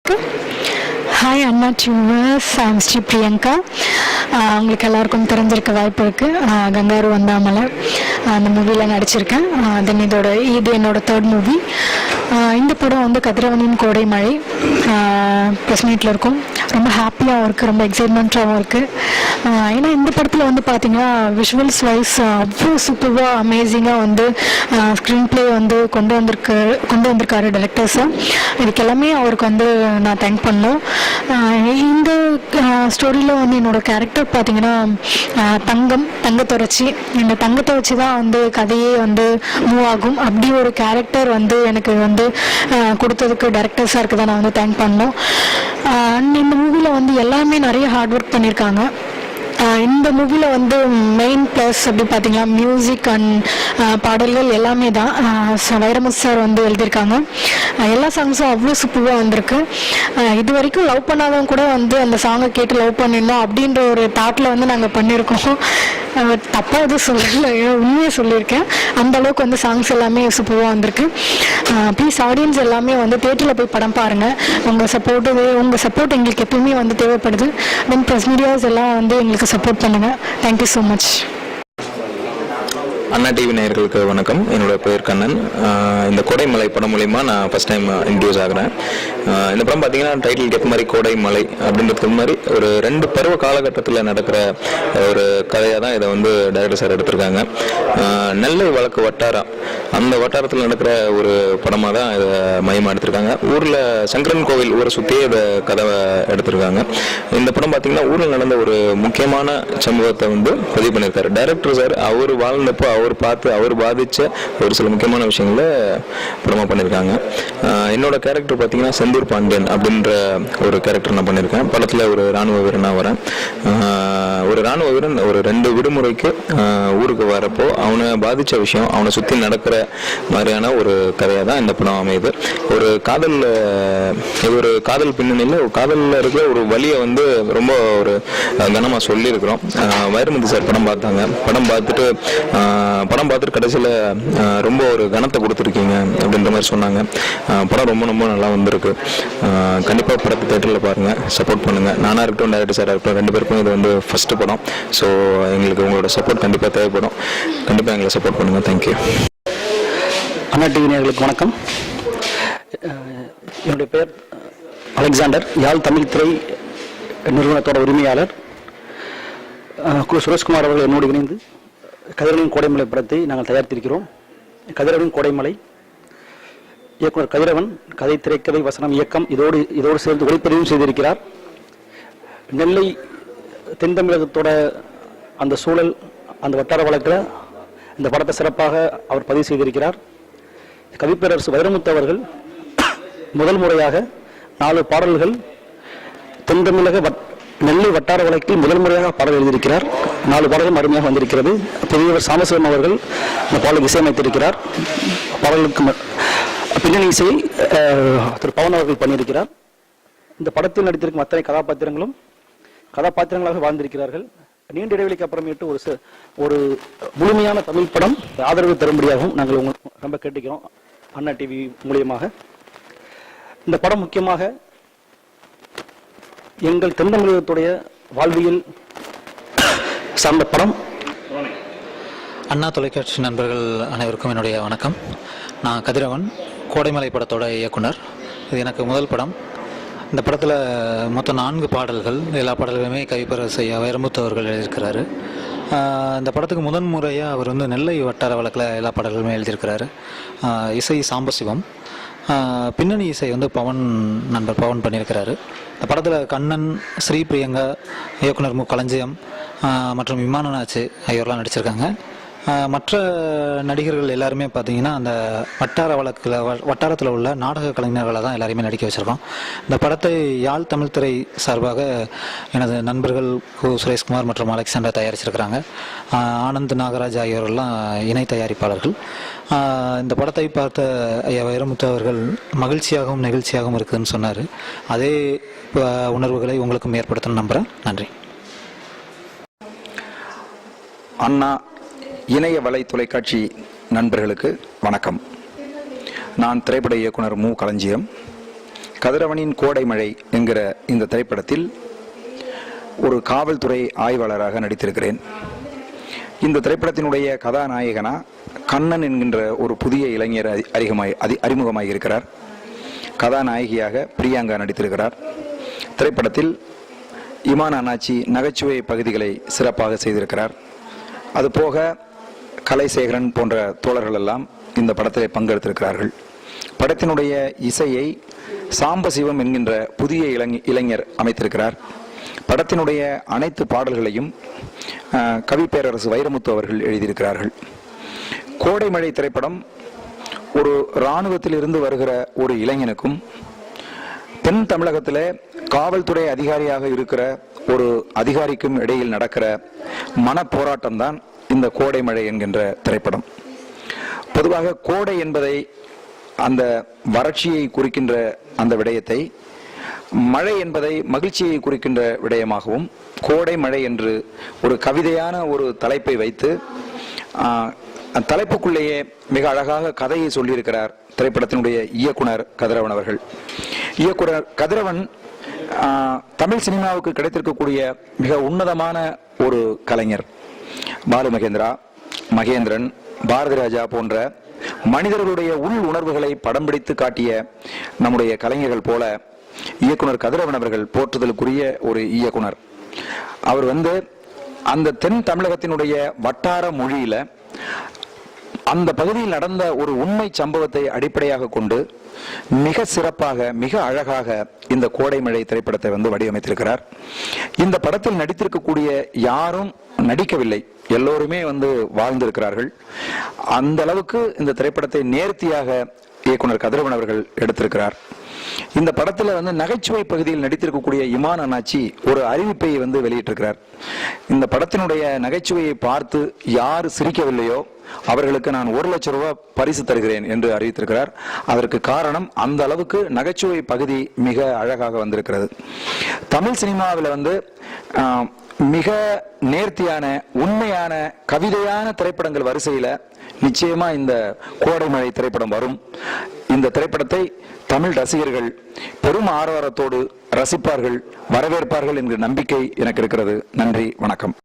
இருக்கு. Hi Anna viewers, I'm Sri Priyanka. உங்களுக்கு எல்லாருக்கும் தெரிஞ்சிருக்க வாய்ப்பு இருக்குது. கங்காரு வந்தாமலை அந்த மூவியில் நடிச்சிருக்கேன். தென் இது என்னோட 3rd மூவி. இந்த படம் வந்து கதிரவனின் கோடை மழை ப்ரெஸ் மீட்டில் இருக்கும். ரொம்ப ஹாப்பியாகவும் இருக்குது, ரொம்ப எக்ஸைட்மெண்ட்டாகவும் இருக்குது. ஏன்னா இந்த படத்தில் வந்து பார்த்திங்கன்னா விஷுவல்ஸ் வைஸ் அவ்வளோ சூப்பராக அமேசிங்காக வந்து ஸ்க்ரீன் ப்ளே வந்து கொண்டு வந்திருக்காரு டைரக்டர்ஸை. இதுக்கு எல்லாமே அவருக்கு வந்து நான் தேங்க் பண்ணோம். இந்த ஸ்டோரியில் வந்து என்னோடய கேரக்டர் பார்த்திங்கன்னா தங்கத்தை வச்சு, இந்த தங்கத்தை வச்சு தான் வந்து கதையே வந்து மூவ் ஆகும். அப்படி ஒரு கேரக்டர் வந்து எனக்கு வந்து கொடுத்ததுக்கு டைரக்டர் சாருக்கு தான் நான் வந்து தேங்க் பண்ணோம். இந்த மூவியில் வந்து எல்லாமே நிறைய ஹார்ட் ஒர்க் பண்ணியிருக்காங்க. இந்த மூவியில் வந்து மெயின் ப்ளஸ் அப்படி பார்த்தீங்கன்னா மியூசிக் அண்ட் பாடல்கள் எல்லாமே தான் வைரமுத்து சார் வந்து எழுதியிருக்காங்க. எல்லா சாங்ஸும் அவ்வளோ சூப்பராக வந்திருக்கு. இது வரைக்கும் லவ் பண்ணாதவங்க கூட வந்து அந்த சாங்கை கேட்டு லவ் பண்ணிடணும் அப்படின்ற ஒரு தாட்டில் வந்து நாங்கள் பண்ணியிருக்கோம். தப்பாக எதுவும் சொல்லலை, உண்மையாக சொல்லியிருக்கேன். அந்த அளவுக்கு வந்து சாங்ஸ் எல்லாமே சூப்பராக வந்திருக்கு. ப்ளீஸ் ஆடியன்ஸ் எல்லாமே வந்து தியேட்டரில் போய் படம் பாருங்கள். உங்கள் சப்போர்ட் எங்களுக்கு எப்பவுமே வந்து தேவைப்படுது. தென் ப்ரெஸ் மீடியாஸ் எல்லாம் வந்து எங்களுக்கு சப்போர்ட் பண்ணுங்கள். Thank you so much. Anna TV நேயர்களுக்கு வணக்கம். என்னோட பேர் கண்ணன். இந்த கோடைமலை படம் மூலிமா நான் ஃபஸ்ட் டைம் இன்ட்ரடியூஸ் ஆகிறேன். இந்த படம் பார்த்தீங்கன்னா டைட்டிலுக்கு ஏற்ற மாதிரி கோடைமலை அப்படின்றதுக்கு மாதிரி ஒரு 2 பருவ காலகட்டத்தில் நடக்கிற ஒரு கதையாக தான் இதை வந்து டைரக்டர் சார் எடுத்திருக்காங்க. நெல்லை வழக்கு வட்டாரம், அந்த வட்டாரத்தில் நடக்கிற ஒரு படமாக தான் இதை மையமாக எடுத்திருக்காங்க. ஊரில் சங்கரன் கோவில் ஊரை சுற்றியே இதை கதவை எடுத்திருக்காங்க. இந்த படம் பார்த்தீங்கன்னா ஊரில் நடந்த ஒரு முக்கியமான சமூகத்தை வந்து பதிவு பண்ணியிருக்காரு டைரக்டர் சார். அவர் வாழ்ந்தப்போ அவர் பாதித்த ஒரு சில முக்கியமான விஷயங்களை படமாக பண்ணியிருக்காங்க. என்னோட கேரக்டர் பார்த்தீங்கன்னா செந்தூர் பாண்டியன் அப்படின்ற ஒரு கேரக்டர் நான் பண்ணியிருக்கேன். படத்தில் ஒரு இராணுவ வீரனாக வரேன். ஒரு இராணுவ வீரன் ஒரு 2 விடுமுறைக்கு ஊருக்கு வரப்போ அவனை பாதித்த விஷயம், அவனை சுற்றி நடக்கிற மாதிரியான ஒரு கதையாக தான் இந்த படம் அமையுது. ஒரு காதல் பின்னணியில் ஒரு காதலில் இருக்கிற ஒரு வழியை வந்து ரொம்ப ஒரு கனமாக சொல்லியிருக்கிறோம். வைரமுத்து சார் படம் பார்த்துட்டு கடைசியில் ரொம்ப ஒரு கனத்தை கொடுத்துருக்கீங்க அப்படின்ற மாதிரி சொன்னாங்க. படம் ரொம்ப ரொம்ப நல்லா வந்திருக்கு. கண்டிப்பாக படத்தை தேட்டரில் பாருங்கள், சப்போர்ட் பண்ணுங்கள். நானாக இருக்கட்டும், டைரக்டர் சாராக இருக்கட்டும், 2 பேருக்கும் இது வந்து ஃபஸ்ட்டு படம். ஸோ எங்களுக்கு உங்களோட சப்போர்ட் கண்டிப்பாக தேவைப்படும். கண்டிப்பாக எங்களை சப்போர்ட் பண்ணுங்கள். தேங்க்யூ. அண்ணா டிவி நேயர்களுக்கு வணக்கம். என்னுடைய பெயர் அலெக்சாண்டர். யாழ் தமிழ் திரை நிறுவனத்தோட உரிமையாளர். சுரேஷ்குமார் அவர்கள் என்னோடு இணைந்து கதிரவனின் கோடைமலை படத்தை நாங்கள் தயாரித்திருக்கிறோம். கதிரவனின் கோடைமலை இயக்குனர் கதிரவன் கதை, திரைக்கதை, வசனம், இயக்கம் இதோடு சேர்ந்து ஒளிப்பதிவும் செய்திருக்கிறார். நெல்லை தென் தமிழகத்தோட அந்த சூழல், அந்த வட்டார வழக்கில் இந்த படத்தை சிறப்பாக அவர் பதிவு செய்திருக்கிறார். கவிப்பேரரசு வைரமுத்து அவர்கள் முதல் முறையாக 4 பாடல்கள் தென் தமிழக நெல்லை வட்டார வழக்கில் முதல் முறையாக பாடல் எழுதியிருக்கிறார். 4 பாடல்கள் அருமையாக வந்திருக்கிறது. பெரியவர் சாமசிவம் அவர்கள் இந்த பாடலுக்கு இசையமைத்திருக்கிறார். பாடலுக்கு பின்னணி இசையை திரு பவன் அவர்கள் பண்ணியிருக்கிறார். இந்த படத்தில் நடித்திருக்கும் அத்தனை கதாபாத்திரங்களாக வாழ்ந்திருக்கிறார்கள். நீண்ட இடைவெளிக்கு அப்புறமேட்டு ஒரு முழுமையான தமிழ் படம் ஆதரவு தரும்படியாகவும் நாங்கள் உங்களுக்கு ரொம்ப கேட்டுக்கிறோம் அண்ணா டிவி மூலியமாக. இந்த படம் முக்கியமாக எங்கள் தென் தமிழகத்துடைய வாழ்வியல் சார்ந்த படம். அண்ணா தொலைக்காட்சி நண்பர்கள் அனைவருக்கும் என்னுடைய வணக்கம். நான் கதிரவன், கோடைமலை படத்தோட இயக்குனர். இது எனக்கு முதல் படம். இந்த படத்தில் மொத்தம் 4 பாடல்கள். எல்லா பாடல்களுமே கவிப்பேரரசு வைரமுத்து அவர்கள் எழுதியிருக்கிறாரு. இந்த படத்துக்கு முதன் முறையாக அவர் வந்து நெல்லை வட்டார வழக்கில் எல்லா பாடல்களுமே எழுதியிருக்கிறாரு. இசை சாம்பசிவம், பின்னணி இசை வந்து நண்பர் பவன் பண்ணியிருக்கிறாரு. இந்த படத்தில் கண்ணன், ஸ்ரீ பிரியங்கா, இயக்குனர் மு. களஞ்சியம் மற்றும் விமானநாச்சு ஆகியோர்லாம் நடிச்சிருக்காங்க. மற்ற நடிகர்கள் எல்லாருமே பார்த்தீங்கன்னா அந்த வட்டாரத்தில் உள்ள நாடக கலைஞர்களை தான் எல்லாருமே நடிக்க வச்சுருக்கோம். இந்த படத்தை யாழ் தமிழ் திரை சார்பாக எனது நண்பர்கள் சுரேஷ்குமார் மற்றும் அலெக்சாண்டர் தயாரிச்சிருக்கிறாங்க. ஆனந்த் நாகராஜ் ஆகியோரெல்லாம் இணை தயாரிப்பாளர்கள். இந்த படத்தை பார்த்த ஐயா வைரமுத்து அவர்கள் மகிழ்ச்சியாகவும் நெகிழ்ச்சியாகவும் இருக்குதுன்னு சொன்னார். அதே உணர்வுகளை உங்களுக்கும் ஏற்படுத்தணும்னு நம்புகிறேன். நன்றி. அண்ணா இணைய வலை தொலைக்காட்சி நண்பர்களுக்கு வணக்கம். நான் திரைப்பட இயக்குனர் மு. களஞ்சியம். கதிரவனின் கோடை மழை என்கிற இந்த திரைப்படத்தில் ஒரு காவல்துறை ஆய்வாளராக நடித்திருக்கிறேன். இந்த திரைப்படத்தினுடைய கதாநாயகனா கண்ணன் என்கின்ற ஒரு புதிய இளைஞர் அறிமுகமாகி இருக்கிறார். கதாநாயகியாக பிரியங்கா நடித்திருக்கிறார். திரைப்படத்தில் இமான் அண்ணாச்சி நகைச்சுவை பகுதிகளை சிறப்பாக செய்திருக்கிறார். அதுபோக கலைசேகரன் போன்ற தோழர்கள் எல்லாம் இந்த படத்திலே பங்கெடுத்திருக்கிறார்கள். படத்தினுடைய இசையை சாம்பசிவம் என்கின்ற புதிய இளைஞர் அமைத்திருக்கிறார். படத்தினுடைய அனைத்து பாடல்களையும் கவிப்பேரரசு வைரமுத்து அவர்கள் எழுதியிருக்கிறார்கள். கோடைமழை திரைப்படம் ஒரு இராணுவத்தில் இருந்து வருகிற ஒரு இளைஞனுக்கும் தென் தமிழகத்தில் காவல்துறை அதிகாரியாக இருக்கிற ஒரு அதிகாரிக்கும் இடையில் நடக்கிற மன போராட்டம் தான் இந்த கோடைமழை என்கின்ற திரைப்படம். பொதுவாக கோடை என்பதை அந்த வறட்சியை குறிக்கின்ற அந்த விடயத்தை, மழை என்பதை மகிழ்ச்சியை குறிக்கின்ற விடயமாகவும், கோடை மழை என்று ஒரு கவிதையான ஒரு தலைப்பை வைத்து தலைப்புக்குள்ளேயே மிக அழகாக கதையை சொல்லியிருக்கிறார் திரைப்படத்தினுடைய இயக்குனர் கதிரவன் அவர்கள். இயக்குனர் கதிரவன் தமிழ் சினிமாவுக்கு கிடைத்திருக்கக்கூடிய மிக உன்னதமான ஒரு கலைஞர். பாலு மகேந்திரா, மகேந்திரன், பாரதி ராஜா போன்ற மனிதர்களுடைய உள் உணர்வுகளை படம் பிடித்து காட்டிய நம்முடைய கலைஞர்கள் போல இயக்குனர் கதிரவன் அவர்கள் போற்றுதலுக்குரிய ஒரு இயக்குனர். அவர் அந்த தென் தமிழகத்தினுடைய வட்டார மொழியில அந்த பகுதியில் நடந்த ஒரு உண்மை சம்பவத்தை அடிப்படையாக கொண்டு மிக சிறப்பாக, மிக அழகாக இந்த கோடைமழை திரைப்படத்தை வடிவமைத்திருக்கிறார். இந்த படத்தில் நடித்திருக்கக்கூடிய யாரும் நடிக்கவில்லை, எல்லோருமே வாழ்ந்திருக்கிறார்கள். அந்த அளவுக்கு இந்த திரைப்படத்தை நேர்த்தியாக இயக்குனர் கதிரவன் அவர்கள் எடுத்திருக்கிறார். இந்த படத்துல நகைச்சுவை பகுதியில் நடித்திருக்கக்கூடிய இமான் அண்ணாச்சி ஒரு அறிவிப்பை வெளியிட்டிருக்கிறார். இந்த படத்தினுடைய நகைச்சுவையை பார்த்து யார் சிரிக்கவில்லையோ அவர்களுக்கு நான் 1 லட்சம் ரூபாய் பரிசு தருகிறேன் என்று அறிவித்திருக்கிறார். அதற்கு காரணம் அந்த அளவுக்கு நகைச்சுவை பகுதி மிக அழகாக வந்திருக்கிறது. தமிழ் சினிமாவில் மிக நேர்த்தியான, உண்மையான, கவிதையான திரைப்படங்கள் வரிசையில நிச்சயமா இந்த கோடைமழை திரைப்படம் வரும். இந்த திரைப்படத்தை தமிழ் ரசிகர்கள் பெரும் ஆரவாரத்தோடு ரசிப்பார்கள், வரவேற்பார்கள் என்கிற நம்பிக்கை எனக்கு இருக்கிறது. நன்றி, வணக்கம்.